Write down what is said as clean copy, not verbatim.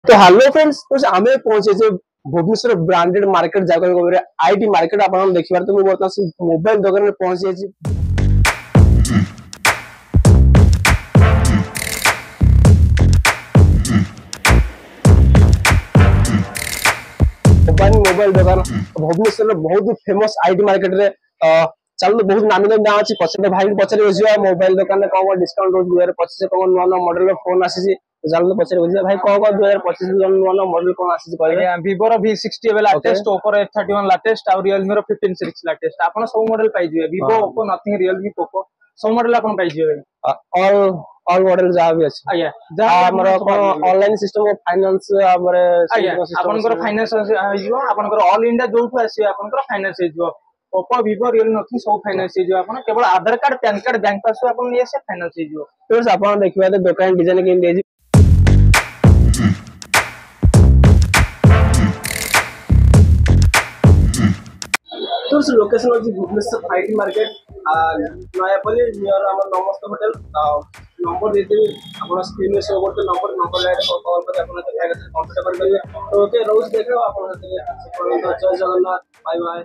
तो hello friends, तो आम पहुंचे भुवनेश्वर ब्रांडेड मार्केट जगह आईटी मार्केट आप देखिए। तो मुझे बर्तमान मोबाइल दुकान में पहुंची जाइए। मोबाइल दुकान भुवनेश्वर बहुत फेमस आईटी मार्केट रे चलो बहुत नामी नामी ना अच्छी पचारे भाई पचारे बुझा मोबाइल दुकान में कौन डिस्काउंट रोज 2025 कौन नुआ नुआ मॉडल फोन आसी चलो पचारे बुझा भाई कौन कौन 2025 नुआ नुआ मॉडल कौन आसी कहले। Vivo रो V60 एबे लेटेस्ट, Oppo रो F31 लेटेस्ट और Realme रो 15 सीरीज लेटेस्ट आपन सब मॉडल पाई जिवे। Vivo, Oppo, Nothing, Realme, Poco सब मॉडल आपन पाई जिवे। ऑल मॉडल जा भी अछि। आया जा हमर ऑनलाइन सिस्टम ऑफ फाइनेंस हमरे आपन को फाइनेंस आइजो। आपन को ऑल इंडिया जोठु आसी आपन को फाइनेंस आइजो। Oppo, Vivo, Realme, Nothing सब फाइनेंस आइजो। आपन केवल Aadhaar card, PAN card, bank passbook आपन लिए से फाइनेंस आइजो। तो आपन देखिबा त दुकान डिजाइन के देजी तो लोकेशन अछि Bhubaneswar IT market Nayapalli near हमर नमस्ते होटल नंबर देते आपण स्क्रीन में शो करते नंबर लाइट कॉल कर आपण कांटेक्ट कर परिबे। तो ओके रोज देखो आपण जय जगन्नाथ, बाय बाय।